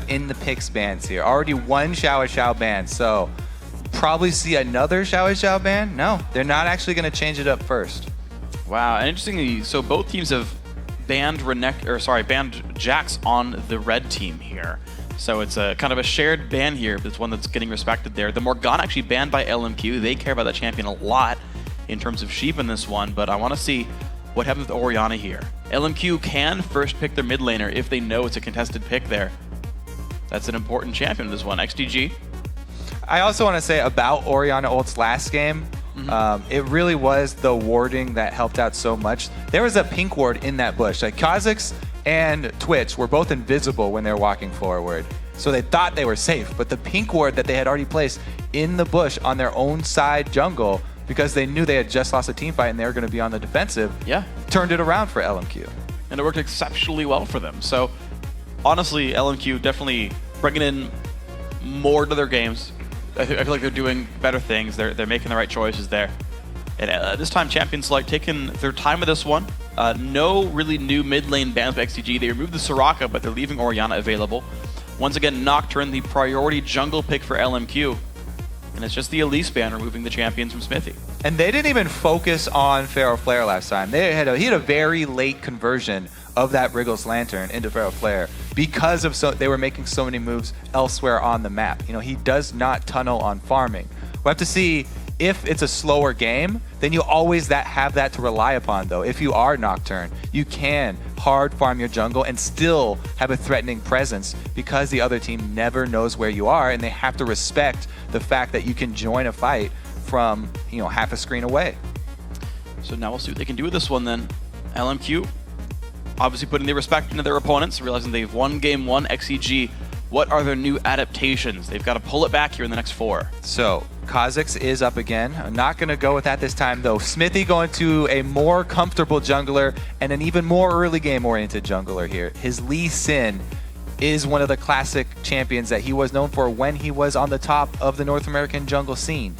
in the picks bans here. Already one Xiao Xiao ban, so probably see another Xiao Xiao ban? No, they're not actually going to change it up first. Wow, and interestingly, so both teams have banned banned Jax on the red team here. So it's a kind of a shared ban here, but it's one that's getting respected there. The Morgana actually banned by LMQ. They care about that champion a lot in terms of Sheep in this one, but I want to see what happens with Orianna here. LMQ can first pick their mid laner if they know it's a contested pick there. That's an important champion in this one. XDG. I also want to say about Orianna ult's last game, it really was the warding that helped out so much. There was a pink ward in that bush. Like Kha'Zix and Twitch were both invisible when they were walking forward. So they thought they were safe, but the pink ward that they had already placed in the bush on their own side jungle, because they knew they had just lost a team fight and they were going to be on the defensive, turned it around for LMQ. And it worked exceptionally well for them. So honestly, LMQ definitely bringing in more to their games. I feel like they're doing better things. They're making the right choices there. And this time, Champion Select taking their time with this one. No really new mid lane bans by XDG. They removed the Soraka, but they're leaving Orianna available. Once again, Nocturne, the priority jungle pick for LMQ. And it's just the Elise ban removing the champions from Smithy. And they didn't even focus on Pharaoh Flare last time. He had a very late conversion of that Wriggles Lantern into Pharaoh Flare because of they were making so many moves elsewhere on the map. You know, he does not tunnel on farming. We'll have to see if it's a slower game, then you always have that to rely upon though. If you are Nocturne, you can hard farm your jungle and still have a threatening presence because the other team never knows where you are and they have to respect the fact that you can join a fight from, you know, half a screen away. So now we'll see what they can do with this one then. LMQ obviously putting the respect into their opponents, realizing they've won game one. XDG, what are their new adaptations? They've got to pull it back here in the next 4. So Kha'Zix is up again. I'm not going to go with that this time though. Smithy going to a more comfortable jungler and an even more early game oriented jungler here. His Lee Sin is one of the classic champions that he was known for when he was on the top of the North American jungle scene.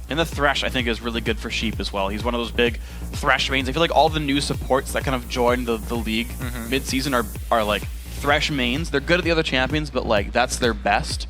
And the Thresh, I think, is really good for Sheep as well. He's one of those big Thresh mains. I feel like all the new supports that kind of joined the league mid-season are like Thresh mains. They're good at the other champions, but like that's their best.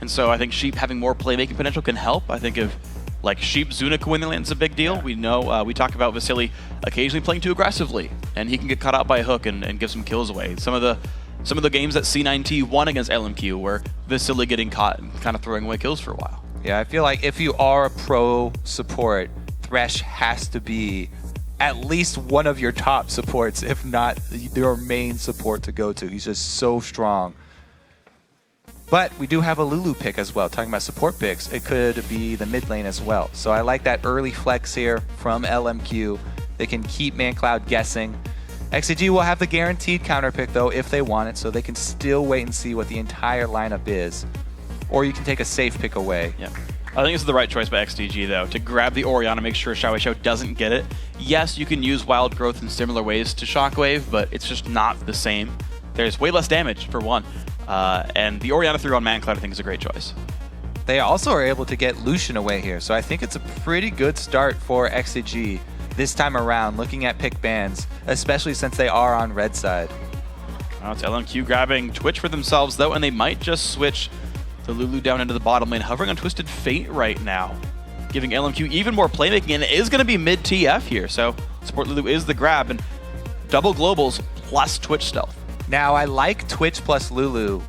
And so I think Sheep having more playmaking potential can help. I think if like Sheep Zuna winning lane is a big deal. We know we talk about Vasily occasionally playing too aggressively, and he can get caught out by a hook and give some kills away. Some of the games that C9T won against LMQ were Vasily getting caught and kind of throwing away kills for a while. Yeah, I feel like if you are a pro support, Thresh has to be at least one of your top supports, if not your main support to go to. He's just so strong. But we do have a Lulu pick as well. Talking about support picks, it could be the mid lane as well. So I like that early flex here from LMQ. They can keep ManCloud guessing. XDG will have the guaranteed counter pick though if they want it, so they can still wait and see what the entire lineup is. Or you can take a safe pick away. Yeah. I think this is the right choice by XDG though, to grab the Orianna, make sure Xiao Xiao doesn't get it. Yes, you can use Wild Growth in similar ways to Shockwave, but it's just not the same. There's way less damage for one. And the Orianna through on ManCloud I think is a great choice. They also are able to get Lucian away here, so I think it's a pretty good start for XDG this time around, looking at pick bans, especially since they are on red side. Now it's LMQ grabbing Twitch for themselves though, and they might just switch the Lulu down into the bottom lane, hovering on Twisted Fate right now, giving LMQ even more playmaking, and it is going to be mid TF here, so support Lulu is the grab, and double globals plus Twitch stealth. Now, I like Twitch plus Lulu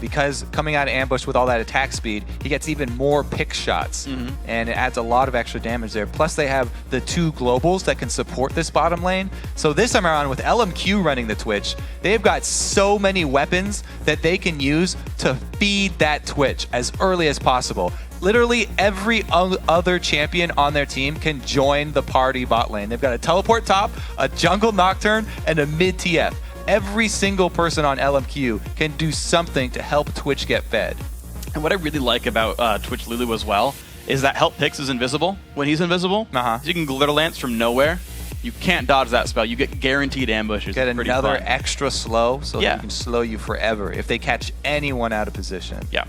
because coming out of ambush with all that attack speed, he gets even more pick shots, and it adds a lot of extra damage there. Plus, they have the 2 globals that can support this bottom lane. So this time around, with LMQ running the Twitch, they've got so many weapons that they can use to feed that Twitch as early as possible. Literally every other champion on their team can join the party bot lane. They've got a teleport top, a jungle Nocturne, and a mid TF. Every single person on LMQ can do something to help Twitch get fed. And what I really like about Twitch Lulu as well is that Help Pix is invisible when he's invisible. So you can Glitter Lance from nowhere. You can't dodge that spell. You get guaranteed ambushes. Get another extra slow so that he can slow you forever if they catch anyone out of position. Yeah.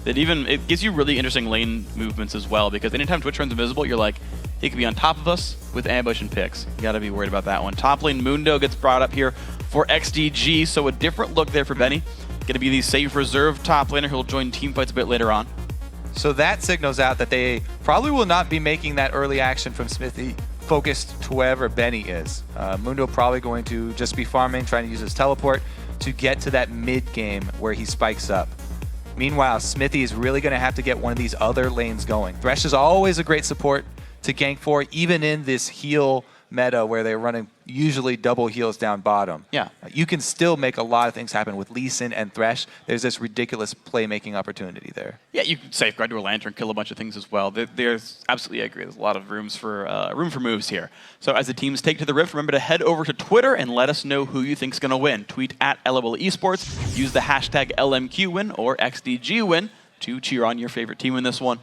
It gives you really interesting lane movements as well, because anytime Twitch turns invisible, you're like, he could be on top of us with ambush and picks. You gotta be worried about that one. Top lane Mundo gets brought up here for XDG, so a different look there for Benny. Going to be the safe reserve top laner who will join team fights a bit later on. So that signals out that they probably will not be making that early action from Smithy focused to wherever Benny is. Mundo probably going to just be farming, trying to use his teleport to get to that mid game where he spikes up. Meanwhile, Smithy is really going to have to get one of these other lanes going. Thresh is always a great support to gank for, even in this heal meta where they're running usually double heals down bottom. Yeah. You can still make a lot of things happen with Lee Sin and Thresh. There's this ridiculous playmaking opportunity there. Yeah, you can safeguard to a lantern, kill a bunch of things as well. There's absolutely, I agree. There's a lot of room for moves here. So as the teams take to the Rift, remember to head over to Twitter and let us know who you think's going to win. Tweet at LOL Esports, use the hashtag LMQ win or XDG win to cheer on your favorite team in this one.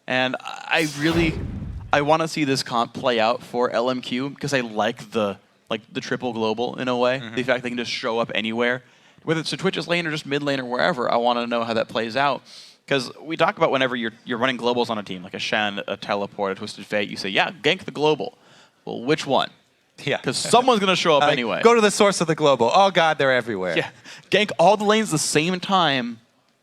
And I want to see this comp play out for LMQ because I like the triple global in a way. The fact they can just show up anywhere, whether it's a Twitch's lane or just mid lane or wherever. I want to know how that plays out because we talk about whenever you're running globals on a team, like a Shen, a Teleport, a Twisted Fate, you say, yeah, gank the global. Well, which one? Yeah. Because someone's going to show up anyway. Go to the source of the global. Oh, God, they're everywhere. Yeah. Gank all the lanes at the same time.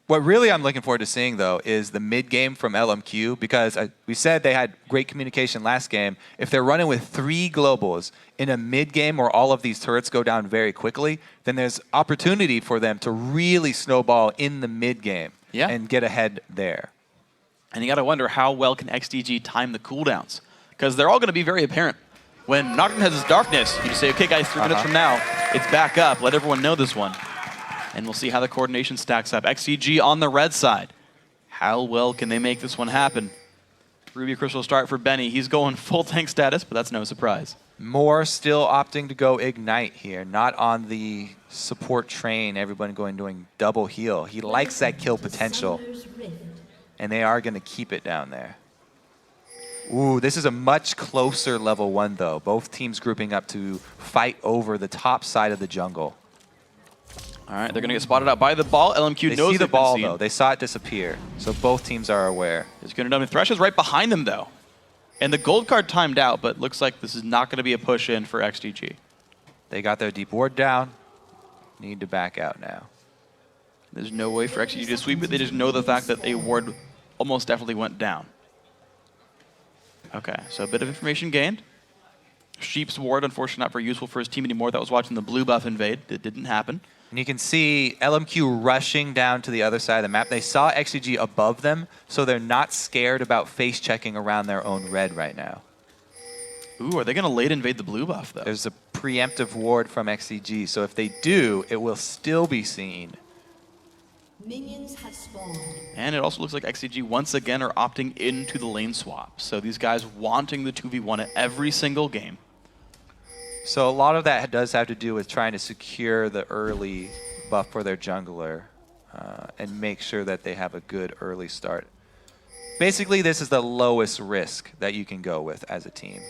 What really I'm looking forward to seeing, though, is the mid game from LMQ, because we said they had great communication last game. If they're running with 3 globals in a mid game where all of these turrets go down very quickly, then there's opportunity for them to really snowball in the mid game and get ahead there. And you got to wonder how well can XDG time the cooldowns, because they're all going to be very apparent. When Nocturne has his darkness, you just say, okay, guys, 3 minutes from now, it's back up. Let everyone know this one. And we'll see how the coordination stacks up. XDG on the red side. How well can they make this one happen? Ruby Crystal start for Benny. He's going full tank status, but that's no surprise. Moore still opting to go Ignite here, not on the support train, everyone doing double heal. He likes that kill potential, and they are going to keep it down there. Ooh, this is a much closer level 1, though. Both teams grouping up to fight over the top side of the jungle. All right, they're going to get spotted out by the ball. LMQ knows they see the ball, though. They saw it disappear, so both teams are aware. It's going to dump. Thresh is right behind them, though. And the gold card timed out, but looks like this is not going to be a push-in for XDG. They got their deep ward down. Need to back out now. There's no way for XDG to sweep it. They just know the fact that a ward almost definitely went down. Okay, so a bit of information gained. Sheep's ward, unfortunately, not very useful for his team anymore. That was watching the blue buff invade. It didn't happen. And you can see LMQ rushing down to the other side of the map. They saw XDG above them, so they're not scared about face checking around their own red right now. Ooh, are they going to late invade the blue buff, though? There's a preemptive ward from XDG, so if they do, it will still be seen. Minions have spawned. And it also looks like XDG once again are opting into the lane swap. So these guys wanting the 2v1 at every single game. So a lot of that does have to do with trying to secure the early buff for their jungler and make sure that they have a good early start. Basically, this is the lowest risk that you can go with as a team.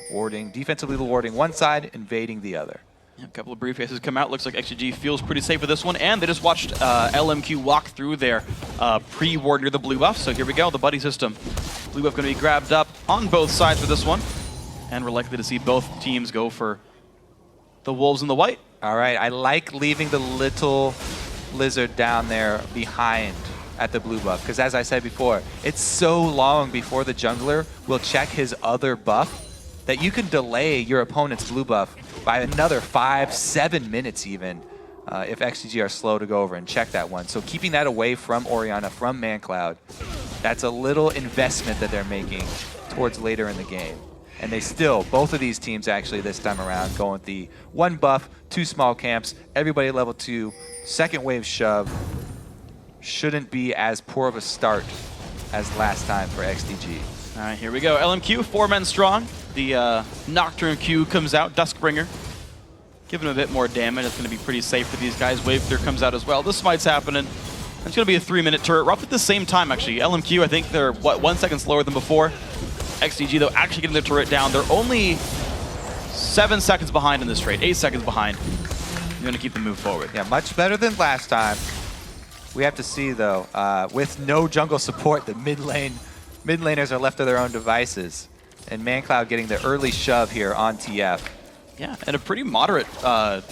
Defensively warding one side, invading the other. Yeah, a couple of brief faces come out. Looks like XDG feels pretty safe with this one. And they just watched LMQ walk through their pre-ward near the blue buff. So here we go, the buddy system. Blue buff going to be grabbed up on both sides for this one. And we're likely to see both teams go for the wolves and the white. All right, I like leaving the little lizard down there behind at the blue buff, because as I said before, it's so long before the jungler will check his other buff that you can delay your opponent's blue buff by another 5-7 minutes even if XDG are slow to go over and check that one. So keeping that away from Orianna, from ManCloud, that's a little investment that they're making towards later in the game. And they still, both of these teams actually this time around, going with the 1 buff, 2 small camps, everybody level 2, second wave shove. Shouldn't be as poor of a start as last time for XDG. All right, here we go. LMQ, 4 men strong. The Nocturne Q comes out, Duskbringer. Giving him a bit more damage. It's going to be pretty safe for these guys. Wave Clear comes out as well. This smite's happening. It's going to be a 3-minute turret. Roughly at the same time, actually. LMQ, I think they're, 1 second slower than before. XDG, though, actually getting their turret down. They're only 7 seconds behind in this trade, 8 seconds behind. You're going to keep them move forward. Yeah, much better than last time. We have to see, though, with no jungle support, the mid laners are left to their own devices. And ManCloud getting the early shove here on TF. Yeah, and a pretty moderate to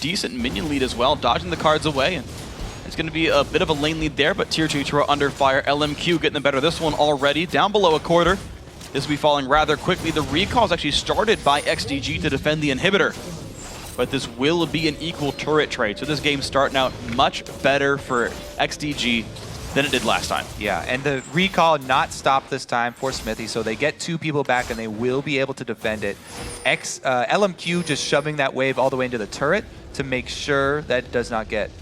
decent minion lead as well, dodging the cards away. And It's going to be a bit of a lane lead there, but tier 2 turret under fire. LMQ getting the better of this one already. Down below a quarter. This will be falling rather quickly. The recall is actually started by XDG to defend the inhibitor. But this will be an equal turret trade. So this game's starting out much better for XDG than it did last time. Yeah, and the recall not stopped this time for Smithy, so they get 2 people back and they will be able to defend it. LMQ just shoving that wave all the way into the turret to make sure that it does not get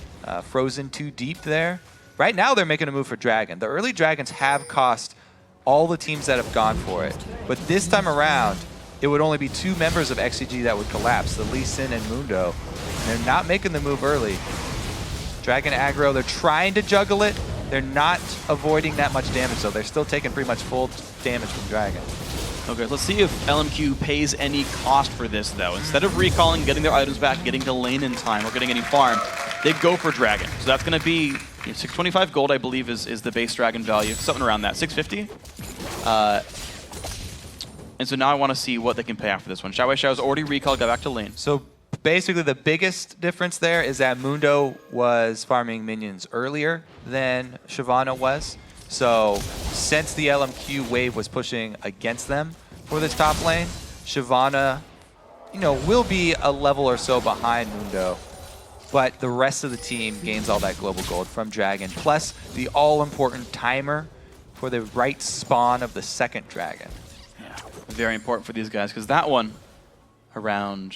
frozen too deep there. Right now they're making a move for Dragon. The early Dragons have cost all the teams that have gone for it, but this time around it would only be 2 members of XDG that would collapse, the Lee Sin and Mundo. And they're not making the move early. Dragon aggro, they're trying to juggle it. They're not avoiding that much damage though. They're still taking pretty much full damage from Dragon. Okay, let's see if LMQ pays any cost for this though. Instead of recalling, getting their items back, getting to lane in time, or getting any farm, they go for Dragon. So that's going to be 625 gold, I believe, is the base Dragon value. Something around that, 650. And so now I want to see what they can pay after this one. Xiao Xiao's already recalled, got back to lane. So basically the biggest difference there is that Mundo was farming minions earlier than Shyvana was. So since the LMQ wave was pushing against them for this top lane, Shyvana, will be a level or so behind Mundo. But the rest of the team gains all that global gold from Dragon, plus the all-important timer for the right spawn of the second Dragon. Yeah, very important for these guys, because that one around,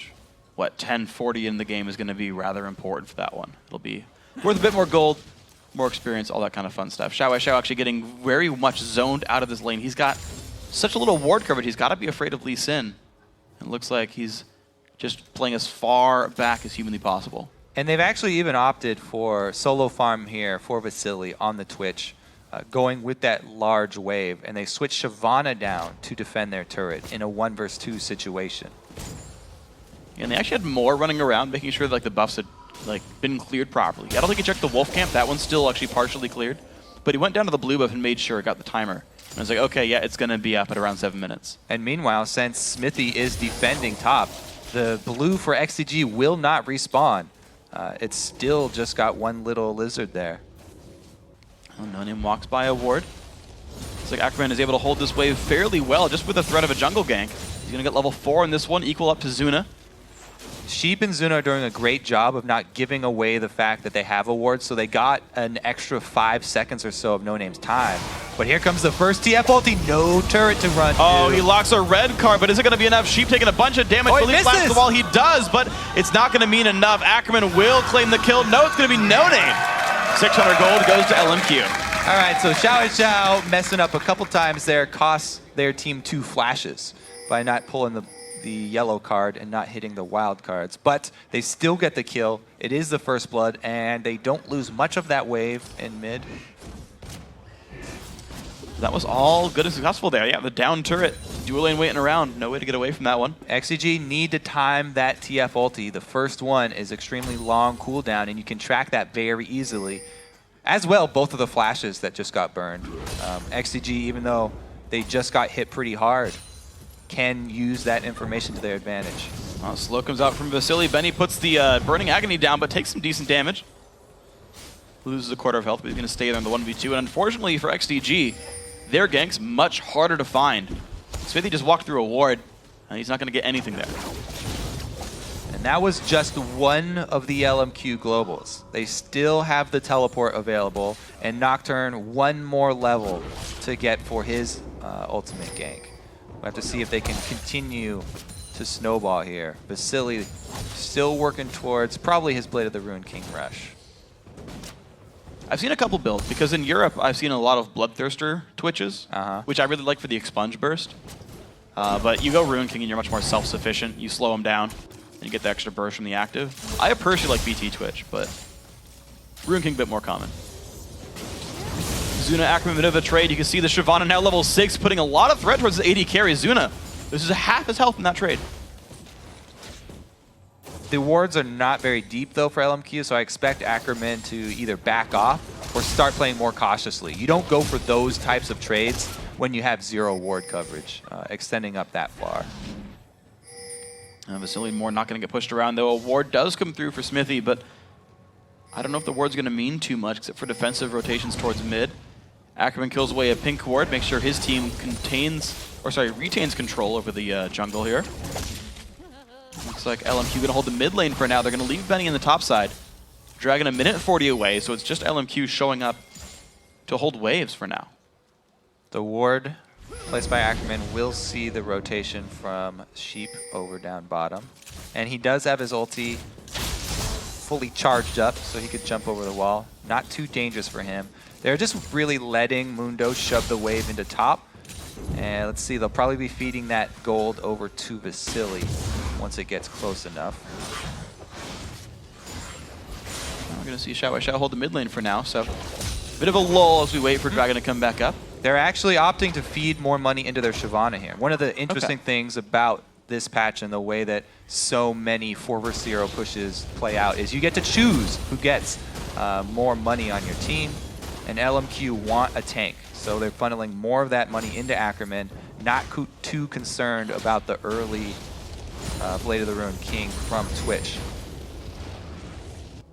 what, 1040 in the game is going to be rather important for that one. It'll be worth a bit more gold, more experience, all that kind of fun stuff. Xiao actually getting very much zoned out of this lane. He's got such a little ward coverage, he's got to be afraid of Lee Sin. It looks like he's just playing as far back as humanly possible. And they've actually even opted for solo farm here for Vasily on the Twitch, going with that large wave, and they switched Shyvana down to defend their turret in a 1 versus 2 situation. And they actually had more running around, making sure that the buffs had been cleared properly. I don't think he checked the wolf camp. That one's still actually partially cleared. But he went down to the blue buff and made sure it got the timer. And I was like, okay, yeah, it's going to be up at around 7 minutes. And meanwhile, since Smithy is defending top, the blue for XDG will not respawn. It's still just got one little lizard there. Oh, no name walks by a ward. Looks like Ackerman is able to hold this wave fairly well, just with the threat of a jungle gank. He's going to get level 4 in this one, equal up to Zuna. Sheep and Zuna are doing a great job of not giving away the fact that they have a ward, so they got an extra 5 seconds or so of No Name's time. But here comes the first TF ulti, no turret to run Oh, to. he locks a red card, but is it going to be enough? Sheep taking a bunch of damage. Oh, he misses! The wall. He does, but it's not going to mean enough. Ackerman will claim the kill. No, it's going to be No Name. 600 gold goes to LMQ. All right, so Xiao messing up a couple times there, costs their team 2 flashes by not pulling the yellow card and not hitting the wild cards. But they still get the kill. It is the first blood, and they don't lose much of that wave in mid. That was all good and successful there. Yeah, the down turret. Dual lane waiting around. No way to get away from that one. XDG need to time that TF ulti. The first one is extremely long cooldown, and you can track that very easily. As well, both of the flashes that just got burned. XDG, even though they just got hit pretty hard, can use that information to their advantage. Slow comes out from Vasily. Benny puts the Burning Agony down, but takes some decent damage. Loses a quarter of health, but he's going to stay there in the 1v2. And unfortunately for XDG, their gank's much harder to find. Smithy just walked through a ward, and he's not going to get anything there. And that was just one of the LMQ globals. They still have the teleport available, and Nocturne one more level to get for his ultimate gank. We'll have to see if they can continue to snowball here. Vasily still working towards probably his Blade of the Ruined King rush. I've seen a couple builds, because in Europe I've seen a lot of Bloodthirster Twitches, which I really like for the Expunge burst. But you go Ruined King and you're much more self-sufficient. You slow him down and you get the extra burst from the active. I personally like BT Twitch, but Ruined King a bit more common. Zuna Ackerman, a bit of a trade. You can see the Shyvana now level 6, putting a lot of threat towards the AD carry. Zuna, this is half his health in that trade. The wards are not very deep, though, for LMQ, so I expect Ackerman to either back off or start playing more cautiously. You don't go for those types of trades when you have 0 ward coverage, extending up that far. Vasily Moore not going to get pushed around, though. A ward does come through for Smithy, but I don't know if the ward's going to mean too much, except for defensive rotations towards mid. Ackerman kills away a pink ward, makes sure his team retains control over the jungle here. Looks like LMQ going to hold the mid lane for now. They're going to leave Benny in the top side. Dragging a minute 40 away, so it's just LMQ showing up to hold waves for now. The ward placed by Ackerman will see the rotation from Sheep over down bottom. And he does have his ulti fully charged up, so he could jump over the wall. Not too dangerous for him. They're just really letting Mundo shove the wave into top. And let's see, they'll probably be feeding that gold over to Vasily once it gets close enough. We're going to see Xiao hold the mid lane for now, so bit of a lull as we wait for Dragon to come back up. They're actually opting to feed more money into their Shyvana here. One of the interesting things about this patch and the way that so many 4 vs 0 pushes play out is you get to choose who gets more money on your team, and LMQ want a tank. So they're funneling more of that money into Ackerman, not too concerned about the early Blade of the Ruined King from Twitch.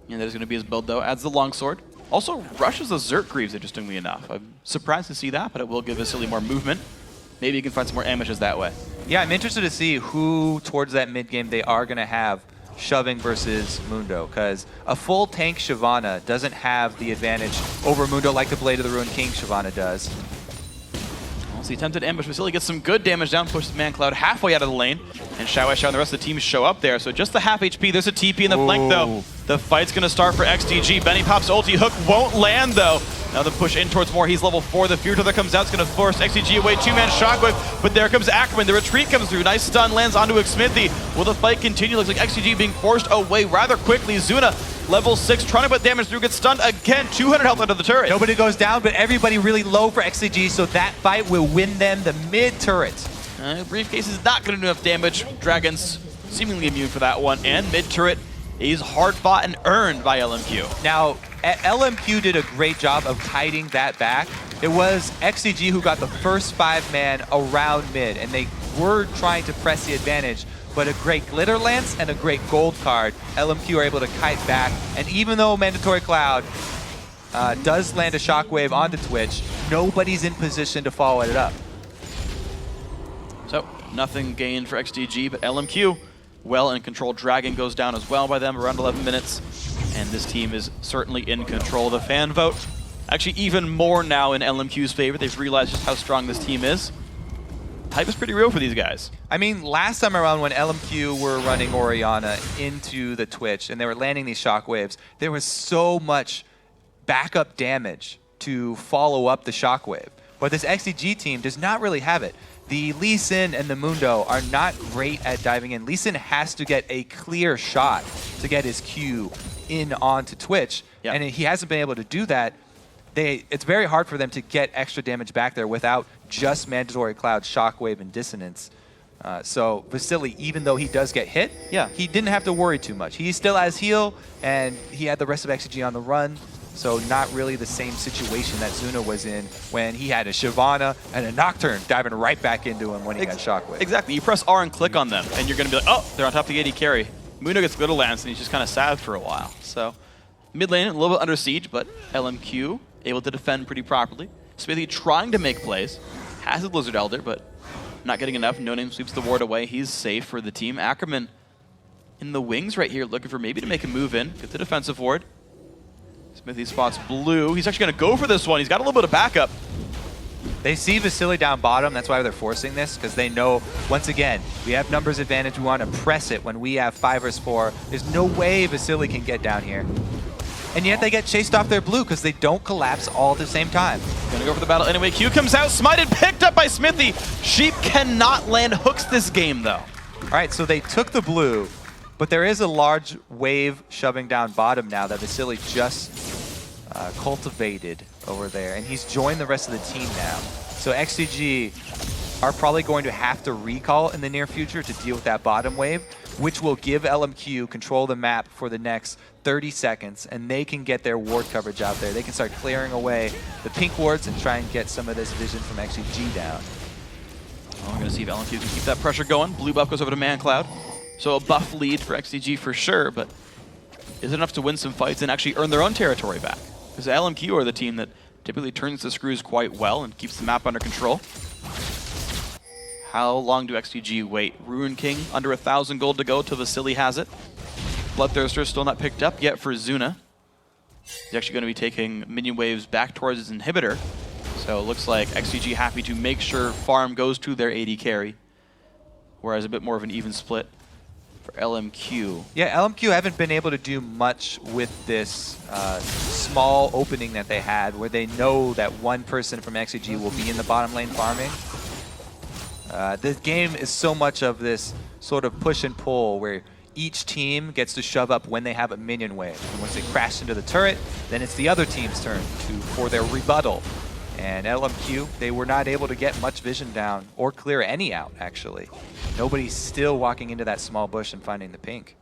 And that is going to be his build, though. Adds the longsword. Also rushes the Zerk Greaves, interestingly enough. I'm surprised to see that, but it will give Vasily more movement. Maybe he can find some more amateurs that way. Yeah, I'm interested to see who, towards that mid game, they are going to have shoving versus Mundo, because a full tank Shyvana doesn't have the advantage over Mundo like the Blade of the Ruined King Shyvana does. Well, see, attempted ambush. Vasily gets some good damage down, pushes Man Cloud halfway out of the lane, and Xiao and the rest of the team show up there. So just the half HP. There's a TP in the flank, though. The fight's going to start for XDG. Benny pops ulti. Hook won't land, though. Now the push in towards more. He's level 4. The Fear Tether comes out. It's going to force XDG away. 2-man shockwave. But there comes Ackerman. The retreat comes through. Nice stun lands onto a Smithy. Will the fight continue? Looks like XDG being forced away rather quickly. Zuna, level 6, trying to put damage through. Gets stunned again. 200 health under the turret. Nobody goes down, but everybody really low for XDG, so that fight will win them the mid turret. Briefcase is not going to do enough damage. Dragon's seemingly immune for that one. And mid turret is hard fought and earned by LMQ. Now, LMQ did a great job of kiting that back. It was XDG who got the first 5-man around mid, and they were trying to press the advantage, but a great Glitter Lance and a great gold card, LMQ are able to kite back, and even though Mandatory Cloud does land a shockwave onto Twitch, nobody's in position to follow it up. So, nothing gained for XDG, but LMQ well in control. Dragon goes down as well by them, around 11 minutes. And this team is certainly in control. The fan vote, actually even more now in LMQ's favor. They've realized just how strong this team is. Hype is pretty real for these guys. I mean, last time around when LMQ were running Orianna into the Twitch and they were landing these shockwaves, there was so much backup damage to follow up the shockwave. But this XDG team does not really have it. The Lee Sin and the Mundo are not great at diving in. Lee Sin has to get a clear shot to get his Q in onto Twitch, and he hasn't been able to do that. It's very hard for them to get extra damage back there without just Mandatory Cloud, Shockwave, and Dissonance. So Vasily, even though he does get hit, he didn't have to worry too much. He still has heal, and he had the rest of XDG on the run. So not really the same situation that Zuna was in when he had a Shyvana and a Nocturne diving right back into him when he got Shockwave. Exactly. You press R and click on them, and you're going to be like, oh, they're on top of the AD carry. Mundo gets Glitter Lance, and he's just kind of sad for a while. So mid lane, a little bit under siege, but LMQ able to defend pretty properly. Smithy trying to make plays. Has a Blizzard Elder, but not getting enough. No Name sweeps the ward away. He's safe for the team. Ackerman in the wings right here, looking for maybe to make a move in. Get the defensive ward. Smithy spots blue. He's actually going to go for this one. He's got a little bit of backup. They see Vasily down bottom. That's why they're forcing this, because they know, once again, we have numbers advantage. We want to press it when we have 5 vs 4. There's no way Vasily can get down here. And yet they get chased off their blue because they don't collapse all at the same time. Gonna go for the battle anyway. Q comes out, smited, picked up by Smithy. Sheep cannot land hooks this game, though. All right, so they took the blue, but there is a large wave shoving down bottom now that Vasily just cultivated over there, and he's joined the rest of the team now. So XDG are probably going to have to recall in the near future to deal with that bottom wave, which will give LMQ control of the map for the next 30 seconds, and they can get their ward coverage out there. They can start clearing away the pink wards and try and get some of this vision from XDG down. Well, we're going to see if LMQ can keep that pressure going. Blue buff goes over to Man Cloud. So a buff lead for XDG for sure, but is it enough to win some fights and actually earn their own territory back? Because LMQ are the team that typically turns the screws quite well and keeps the map under control. How long do XDG wait? Ruin King under 1,000 gold to go till Vasily has it. Bloodthirster still not picked up yet for Zuna. He's actually going to be taking minion waves back towards his inhibitor. So it looks like XDG happy to make sure farm goes to their AD carry. Whereas a bit more of an even split for LMQ. Yeah, LMQ haven't been able to do much with this small opening that they had where they know that one person from XDG will be in the bottom lane farming. This game is so much of this sort of push and pull where each team gets to shove up when they have a minion wave. And once they crash into the turret, then it's the other team's turn for their rebuttal. And LMQ, they were not able to get much vision down or clear any out, actually. Nobody's still walking into that small bush and finding the pink.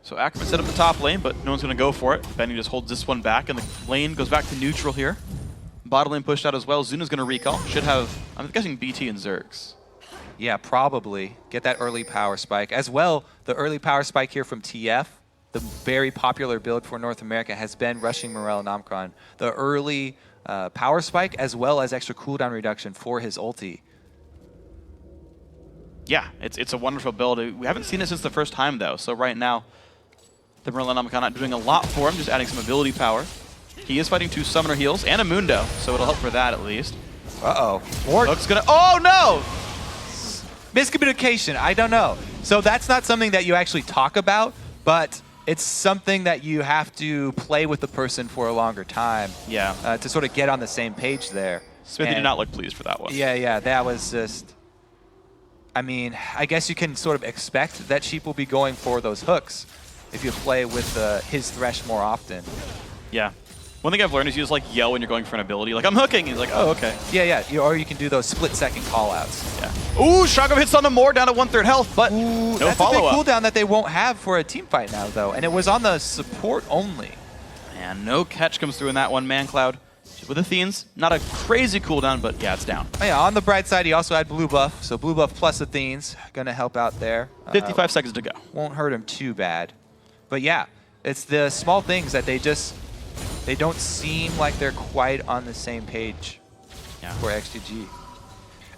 So Ackerman set up the top lane, but no one's going to go for it. Benny just holds this one back, and the lane goes back to neutral here. Bottom lane pushed out as well. Zuna's going to recall. Should have, I'm guessing, BT and Zergs. Yeah, probably. Get that early power spike. As well, the early power spike here from TF, the very popular build for North America, has been rushing Morel and Omicron. The early power spike as well as extra cooldown reduction for his ulti. Yeah, it's a wonderful build. We haven't seen it since the first time, though. So right now, the Morel and Omicron not doing a lot for him, just adding some ability power. He is fighting 2 summoner heals and a Mundo, so it'll help for that at least. Uh-oh. Hook's gonna, oh no! Miscommunication, I don't know. So that's not something that you actually talk about, but it's something that you have to play with the person for a longer time. Yeah. To sort of get on the same page there. Smithy did not look pleased for that one. Yeah, that was just... I mean, I guess you can sort of expect that Sheep will be going for those hooks if you play with his Thresh more often. Yeah. One thing I've learned is you just like yell when you're going for an ability. Like, I'm hooking. He's like, oh, okay. Yeah. Or you can do those split-second call-outs. Yeah. Ooh, Shotgun hits on the Moore down to 1/3 health, but no that's follow-up. a big cooldown that they won't have for a team fight now, though. And it was on the support only. And no catch comes through in that one. ManCloud with Athenes. Not a crazy cooldown, but yeah, it's down. Oh, yeah, on the bright side, he also had blue buff. So blue buff plus Athenes. Going to help out there. 55 seconds to go. Won't hurt him too bad. But yeah, it's the small things that they don't seem like they're quite on the same page for XDG.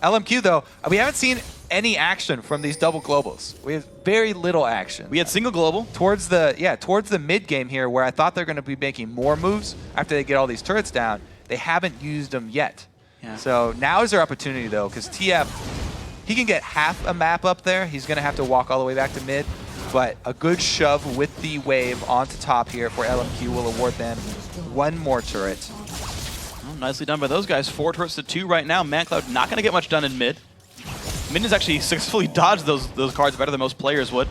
LMQ, though, we haven't seen any action from these double globals. We have very little action. We had single global. Towards the mid game here, where I thought they're going to be making more moves after they get all these turrets down, they haven't used them yet. Yeah. So now is their opportunity, though, because TF, he can get half a map up there. He's going to have to walk all the way back to mid. But a good shove with the wave onto top here for LMQ will award them one more turret. Well, nicely done by those guys. 4 turrets to 2 right now. ManCloud not going to get much done in mid. Minions actually successfully dodged those cards better than most players would.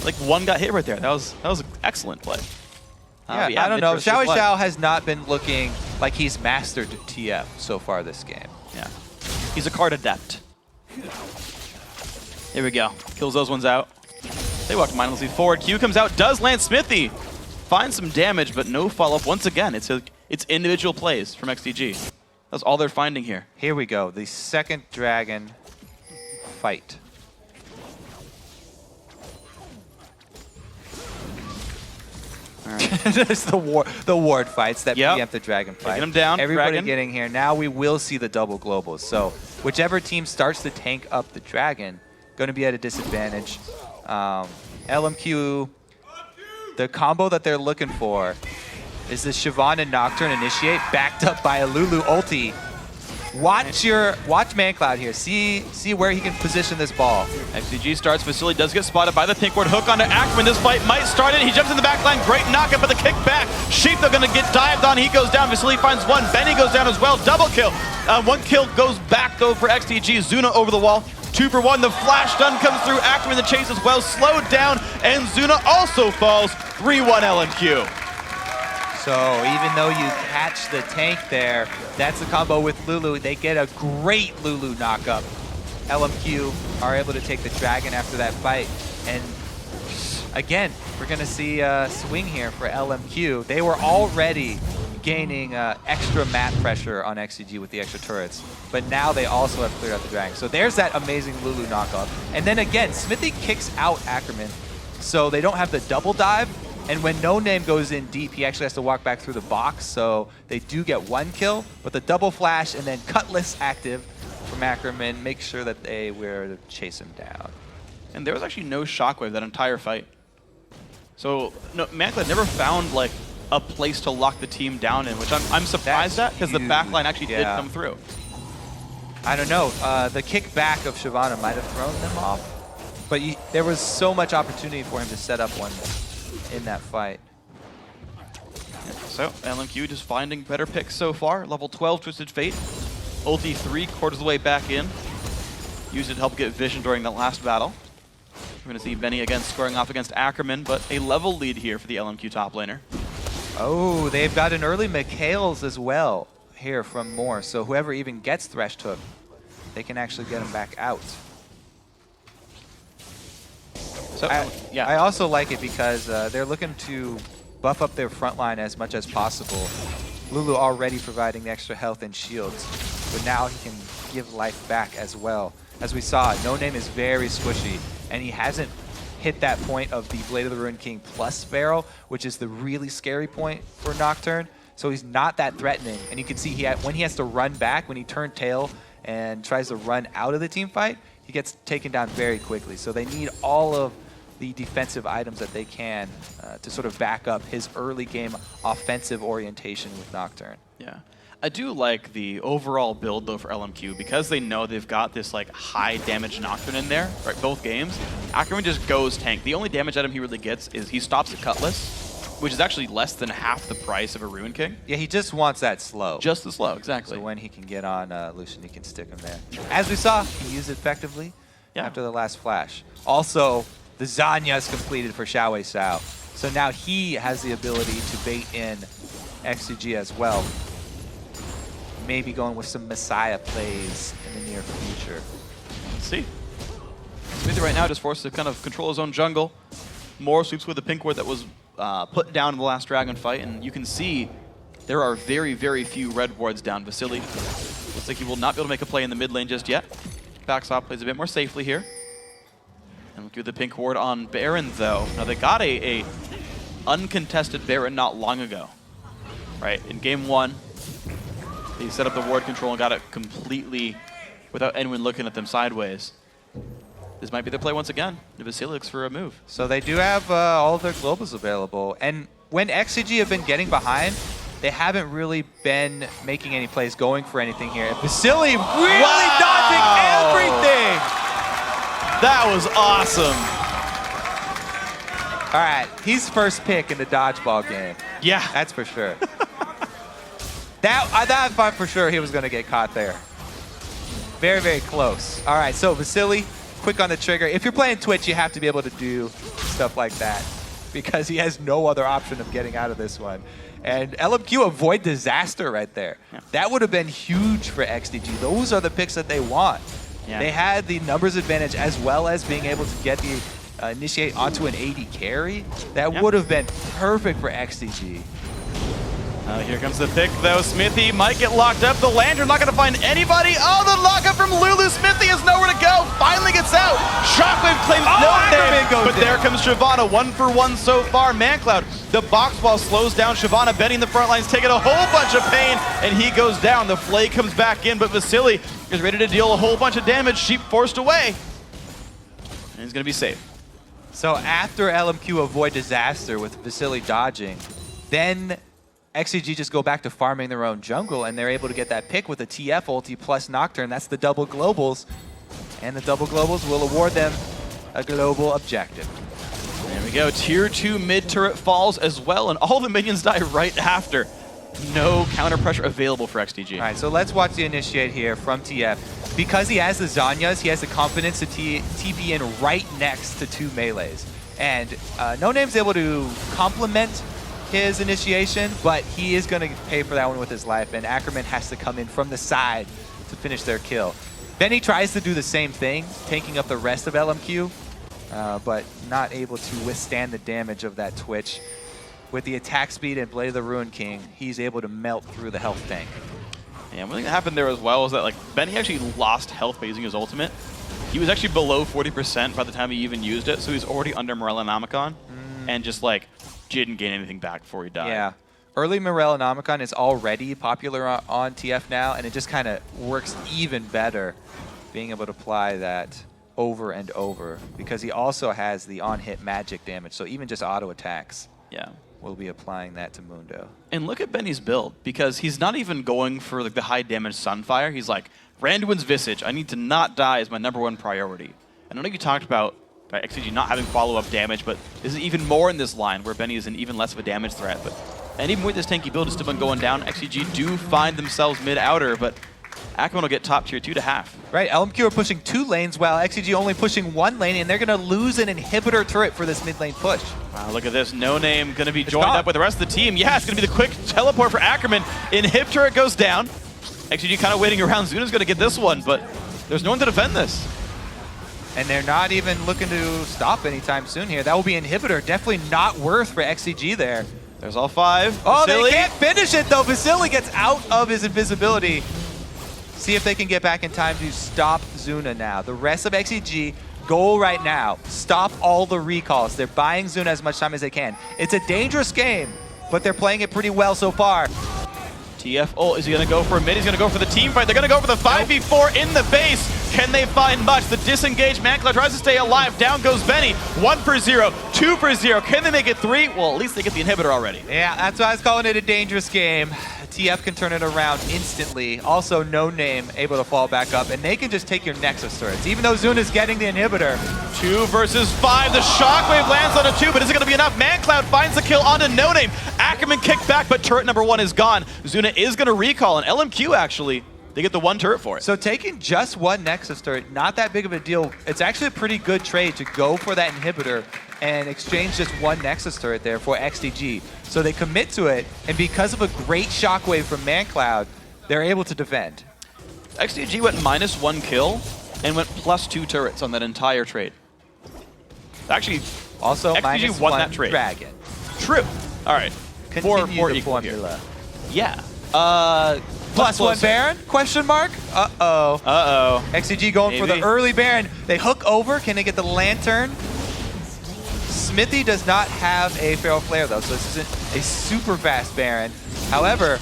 Like one got hit right there. That was an excellent play. Yeah, I don't know. Xiao has not been looking like he's mastered TF so far this game. Yeah, he's a card adept. Here we go. Kills those ones out. They walked mindlessly forward. Q comes out, does land Smithy. Finds some damage, but no follow-up. Once again, it's individual plays from XDG. That's all they're finding here. Here we go. The second dragon fight. All right. There's the ward fights that preempt the dragon fight. Taking him down. Everybody dragon. getting here. Now we will see the double globals. So whichever team starts to tank up the dragon, going to be at a disadvantage. LMQ, the combo that they're looking for is the Siobhan and Nocturne initiate, backed up by a Lulu ulti. Watch ManCloud here. See where he can position this ball. XDG starts. Vasily does get spotted by the pink ward. Hook onto Ackerman. This fight might start it. He jumps in the back line. Great knockup, but the kick back. Sheep, they're going to get dived on. He goes down. Vasily finds one. Benny goes down as well. Double kill. One kill goes back, though, for XDG. Zuna over the wall. 2 for 1. The flash stun comes through. Ackerman the chase as well. Slowed down. And Zuna also falls. 3-1 LMQ. So even though you catch the tank there, that's the combo with Lulu. They get a great Lulu knockup. LMQ are able to take the dragon after that fight. And again, we're going to see a swing here for LMQ. They were already gaining extra map pressure on XDG with the extra turrets. But now they also have cleared out the dragon. So there's that amazing Lulu knockup. And then again, Smithy kicks out Ackerman. So they don't have the double dive, And when No Name goes in deep, he actually has to walk back through the box, so they do get 1 kill, but the double flash and then Cutlass active from Ackerman makes sure that they were to chase him down. And there was actually no shockwave that entire fight. So no, Manclad never found like a place to lock the team down in, which I'm surprised at, because the backline actually did come through. I don't know. The kickback of Shyvana might have thrown them off, but there was so much opportunity for him to set up one in that fight. So LMQ just finding better picks so far. Level 12 Twisted Fate. Ulti 3/4 of the way back in. Used it to help get vision during the last battle. We're going to see Benny again scoring off against Ackerman, but a level lead here for the LMQ top laner. Oh, they've got an early Mikhails as well here from Moore. So whoever even gets Thresh Hook, they can actually get him back out. So I also like it because they're looking to buff up their front line as much as possible. Lulu already providing the extra health and shields, but now he can give life back as well. As we saw, No Name is very squishy, and he hasn't hit that point of the Blade of the Ruined King plus barrel, which is the really scary point for Nocturne. So he's not that threatening, and you can see when he has to run back, when he turns tail and tries to run out of the team fight, he gets taken down very quickly. So they need all of the defensive items that they can to sort of back up his early game offensive orientation with Nocturne. Yeah. I do like the overall build though for LMQ, because they know they've got this like high damage Nocturne in there, right? Both games. Ackerman just goes tank. The only damage item he really gets is he stops at Cutlass, which is actually less than half the price of a Ruin King. Yeah, he just wants that slow. Just the slow, exactly. So when he can get on Lucian, he can stick him there. As we saw, he used it effectively after the last flash. Also, the Zanya is completed for Xiaowei Sao. So now he has the ability to bait in XDG as well. Maybe going with some Messiah plays in the near future. Let's see. Smithy right now just forced to kind of control his own jungle. Moore sweeps with the pink ward that was put down in the last Dragon fight, and you can see there are very, very few red wards down. Vasily looks like he will not be able to make a play in the mid lane just yet. Backstop plays a bit more safely here. And look at the pink ward on Baron though. Now they got a uncontested Baron not long ago. Right, in game 1. They set up the ward control and got it completely without anyone looking at them sideways. This might be their play once again. Vasily looks for a move. So they do have all of their globals available. And when XCG have been getting behind, they haven't really been making any plays, going for anything here. Vasily really dodging everything! That was awesome. All right, he's first pick in the dodgeball game. Yeah. That's for sure. I thought for sure he was going to get caught there. Very, very close. All right, so Vasily, quick on the trigger. If you're playing Twitch, you have to be able to do stuff like that because he has no other option of getting out of this one. And LMQ avoid disaster right there. Yeah. That would have been huge for XDG. Those are the picks that they want. Yeah. They had the numbers advantage as well as being able to get the initiate onto an AD carry. That would have been perfect for XDG. Here comes the pick, though. Smithy might get locked up. The Lantern not going to find anybody. Oh, the lockup from Lulu. Smithy has nowhere to go. Finally gets out. Shockwave claims no name. But there comes Shyvana. 1-for-1 so far. Mancloud, the box ball slows down Shyvana. Benny in the front lines taking a whole bunch of pain, and he goes down. The Flay comes back in, but Vasily is ready to deal a whole bunch of damage. Sheep forced away. And he's going to be safe. So after LMQ avoid disaster with Vasily dodging, then XCG just go back to farming their own jungle, and they're able to get that pick with a TF ulti plus Nocturne. That's the double globals, and the double globals will award them a global objective. There we go. Tier 2 mid turret falls as well, and all the minions die right after. No counter pressure available for XDG. All right, so let's watch the initiate here from TF. Because he has the Zanyas, he has the confidence to TP in right next to 2 melees. And No Name's able to complement his initiation, but he is going to pay for that one with his life, and Ackerman has to come in from the side to finish their kill. Benny tries to do the same thing, taking up the rest of LMQ, but not able to withstand the damage of that Twitch. With the attack speed and Blade of the Ruined King, he's able to melt through the health tank. Yeah, one thing that happened there as well is that like Benny actually lost health by using his ultimate. He was actually below 40% by the time he even used it, so he's already under Morellonomicon, and just like didn't gain anything back before he died. Yeah. Early Morellonomicon is already popular on TF now, and it just kind of works even better being able to apply that over and over because he also has the on-hit magic damage, so even just auto attacks. Yeah. We'll be applying that to Mundo. And look at Benny's build, because he's not even going for like the high damage Sunfire. He's like, Randuin's Visage, I need to not die is my #1 priority. And I know you talked about XDG not having follow-up damage, but this is even more in this line where Benny is an even less of a damage threat. And even with this tanky build, it's still been going down. XDG do find themselves mid-outer, but Ackerman will get top tier 2 to half. Right, LMQ are pushing 2 lanes while XDG only pushing 1 lane, and they're going to lose an inhibitor turret for this mid lane push. Wow, look at this. No Name going to be joined up with the rest of the team. Yeah, it's going to be the quick teleport for Ackerman. Inhib turret goes down. XDG kind of waiting around. Zuna's going to get this one, but there's no one to defend this. And they're not even looking to stop anytime soon here. That will be inhibitor. Definitely not worth for XDG there. There's all 5. Oh, Vasily. they can't finish it though. Vasily gets out of his invisibility. See if they can get back in time to stop Zuna now. The rest of XDG, goal right now, stop all the recalls. They're buying Zuna as much time as they can. It's a dangerous game, but they're playing it pretty well so far. TF ult, is he going to go for a mid? He's going to go for the team fight. They're going to go for the 5v4 in the base. Can they find much? The disengaged Mancloud tries to stay alive. Down goes Benny. 1 for 0, 2 for 0. Can they make it 3? Well, at least they get the inhibitor already. Yeah, that's why I was calling it a dangerous game. TF can turn it around instantly. Also, No Name able to fall back up, and they can just take your Nexus turrets, even though Zuna's getting the inhibitor. 2 versus 5. The shockwave lands on a 2, but is it going to be enough? Mancloud finds the kill onto No Name. Ackerman kicked back, but turret #1 is gone. Zuna is going to recall, and LMQ actually, they get the 1 turret for it. So taking just 1 Nexus turret, not that big of a deal. It's actually a pretty good trade to go for that inhibitor and exchange just 1 Nexus turret there for XDG. So they commit to it, and because of a great shockwave from Mancloud, they're able to defend. XDG went -1 kill and went +2 turrets on that entire trade. Actually, Also, XDG won -1 that trade. Dragon. True. All right. Continue Four the equal here. formula. Yeah. +1 Baron? Question mark? Uh-oh. Uh-oh. XDG going for the Maybe. early Baron. They hook over. Can they get the Lantern? Smithy does not have a Feral Flare, though, so this isn't a super fast Baron. However,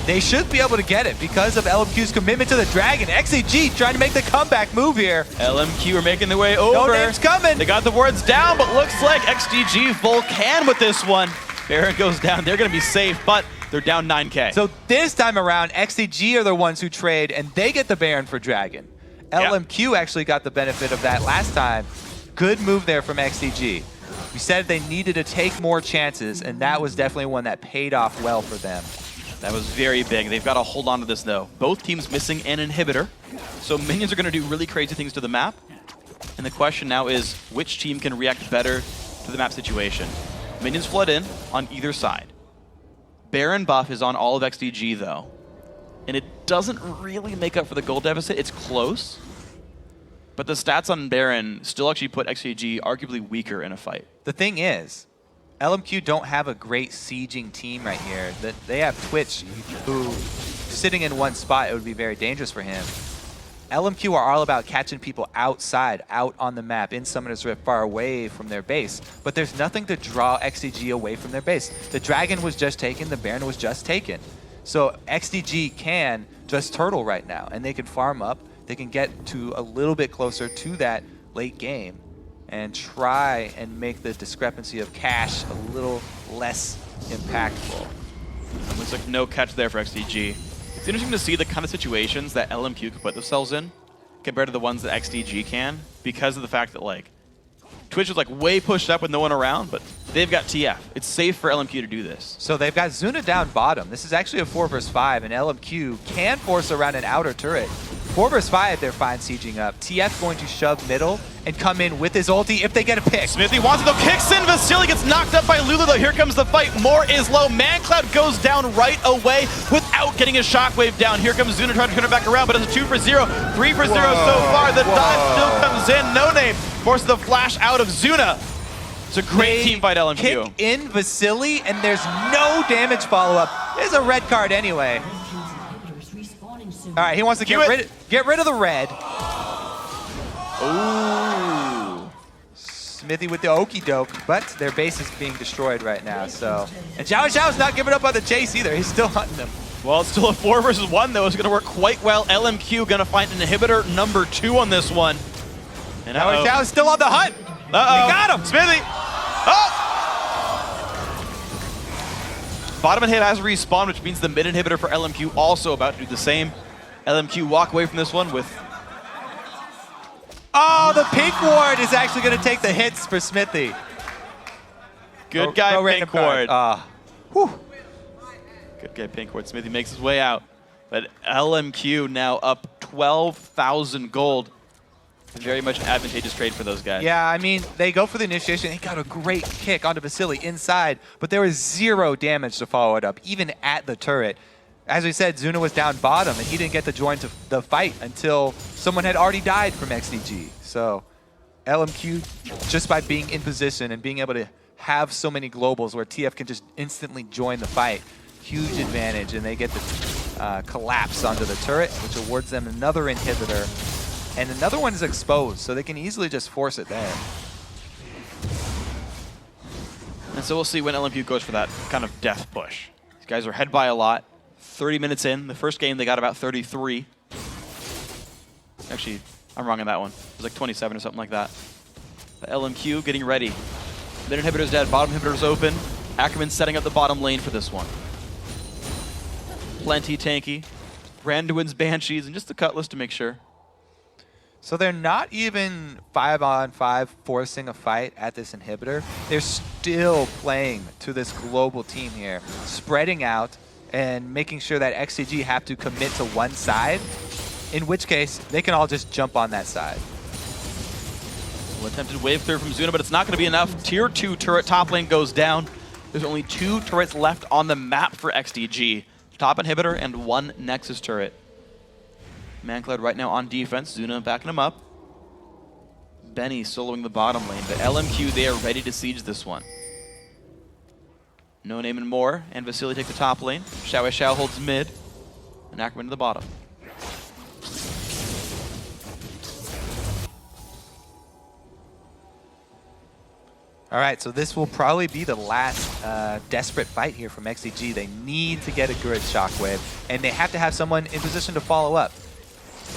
they should be able to get it because of LMQ's commitment to the Dragon. XDG trying to make the comeback move here. LMQ are making their way over. No Name's coming. They got the wards down, but looks like XDG Volcan with this one. Baron goes down. They're going to be safe, but they're down 9K. So this time around, XDG are the ones who trade, and they get the Baron for Dragon. LMQ actually got the benefit of that last time. Good move there from XDG. We said they needed to take more chances, and that was definitely one that paid off well for them. That was very big. They've got to hold on to this, though. Both teams missing an inhibitor, so minions are going to do really crazy things to the map. And the question now is, which team can react better to the map situation? Minions flood in on either side. Baron buff is on all of XDG, though. And it doesn't really make up for the gold deficit. It's close. But the stats on Baron still actually put XDG arguably weaker in a fight. The thing is, LMQ don't have a great sieging team right here. They have Twitch, who sitting in one spot, it would be very dangerous for him. LMQ are all about catching people outside, out on the map, in Summoner's Rift, far away from their base. But there's nothing to draw XDG away from their base. The Dragon was just taken, the Baron was just taken. So XDG can just turtle right now, and they can farm up. They can get to a little bit closer to that late game and try and make the discrepancy of cash a little less impactful. Looks like no catch there for XDG. It's interesting to see the kind of situations that LMQ can put themselves in compared to the ones that XDG can, because of the fact that like Twitch is like way pushed up with no one around, but they've got TF. It's safe for LMQ to do this. So they've got Zuna down bottom. This is actually a 4 versus 5, and LMQ can force around an outer turret. 4 versus 5, they're fine sieging up. TF going to shove middle and come in with his ulti if they get a pick. Smithy wants it though, kicks in, Vasily gets knocked up by Lulu though. Here comes the fight, more is low. Mancloud goes down right away without getting a shockwave down. Here comes Zuna trying to turn it back around, but it's a 2 for 0, 3 for 0 so far. The dive still comes in, No Name forces the flash out of Zuna. It's a great team fight, LMQ. Kick in Vasily, and there's no damage follow-up. There's a red card anyway. All right, he wants to get rid of the red. Ooh. Smithy with the okie doke, but their base is being destroyed right now. So, and Xiao Xiao's not giving up on the chase either. He's still hunting them. Well, it's still a 4 versus 1 though. It's going to work quite well. LMQ going to find an inhibitor number 2 on this one. And Xiao Xiao's still on the hunt. He got him. Smithy. Oh! Bottom hit has respawned, which means the mid inhibitor for LMQ also about to do the same. LMQ walk away from this one with... Oh, the pink ward is actually going to take the hits for Smithy. Good guy, pink ward. Whew. Good guy, pink ward. Smithy makes his way out. But LMQ now up 12,000 gold. Very much an advantageous trade for those guys. Yeah, I mean, they go for the initiation. He got a great kick onto Vasily inside, but there was 0 damage to follow it up, even at the turret. As we said, Zuna was down bottom, and he didn't get to join to the fight until someone had already died from XDG. So LMQ, just by being in position and being able to have so many globals where TF can just instantly join the fight, huge advantage, and they get the collapse onto the turret, which awards them another inhibitor. And another one is exposed, so they can easily just force it there. And so we'll see when LMQ goes for that kind of death push. These guys are head by a lot. 30 minutes in. The first game, they got about 33. Actually, I'm wrong on that one. It was like 27 or something like that. The LMQ getting ready. Mid inhibitor's dead, bottom inhibitor's open. Ackerman's setting up the bottom lane for this one. Plenty tanky. Randuin's Banshees, and just the Cutlass to make sure. So they're not even 5-on-5 forcing a fight at this inhibitor. They're still playing to this global team here, spreading out and making sure that XDG have to commit to one side, in which case they can all just jump on that side. Well, attempted wave clear from Zuna, but it's not going to be enough. Tier 2 turret top lane goes down. There's only 2 turrets left on the map for XDG. Top inhibitor and 1 Nexus turret. ManCloud right now on defense. Zuna backing him up. Benny soloing the bottom lane, but LMQ, they are ready to siege this one. No Name and more, and Vasily take the top lane. Xiao holds mid, and Ackerman to the bottom. All right, so this will probably be the last desperate fight here from XDG. They need to get a good Shockwave, and they have to have someone in position to follow up.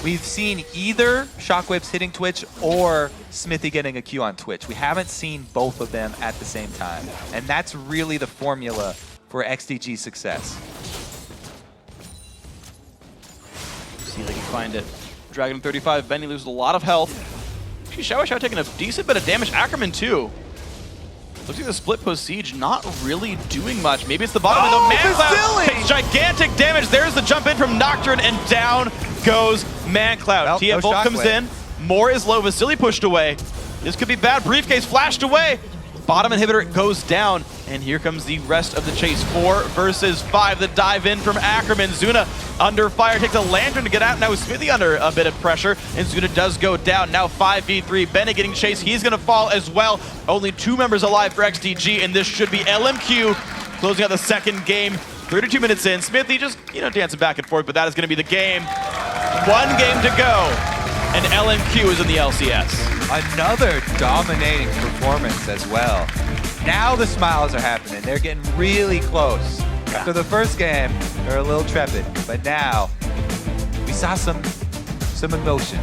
We've seen either Shockwaves hitting Twitch or Smithy getting a Q on Twitch. We haven't seen both of them at the same time, and that's really the formula for XDG success. See if they can find it. Dragon 35, Benny loses a lot of health. Actually, Xiao taking a decent bit of damage. Ackerman too. Looks like the split post siege not really doing much. Maybe it's the bottom of the ManCloud takes gigantic damage. There's the jump in from Nocturne, and down goes ManCloud. Well, TF no Volt comes in. More is low. Vasily pushed away. This could be bad. Briefcase flashed away. Bottom inhibitor goes down, and here comes the rest of the chase. 4 versus 5. The dive in from Ackerman. Zuna under fire, takes a lantern to get out. Now Smithy under a bit of pressure, and Zuna does go down. Now 5v3. Bennett getting chased. He's going to fall as well. Only 2 members alive for XDG, and this should be LMQ closing out the second game. 32 minutes in. Smithy just, dancing back and forth, but that is going to be the game. 1 game to go, and LMQ is in the LCS. Another dominating performance as well. Now the smiles are happening. They're getting really close. After the first game, they're a little trepid, but now we saw some emotion.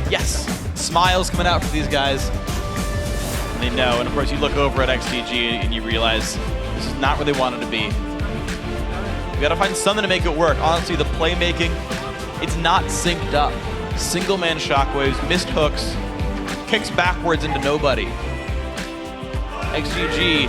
Yes, smiles coming out for these guys. And they know, and of course you look over at XDG and you realize this is not where they wanted to be. We gotta find something to make it work. Honestly, the playmaking, it's not synced up. Single man shockwaves, missed hooks, kicks backwards into nobody. XDG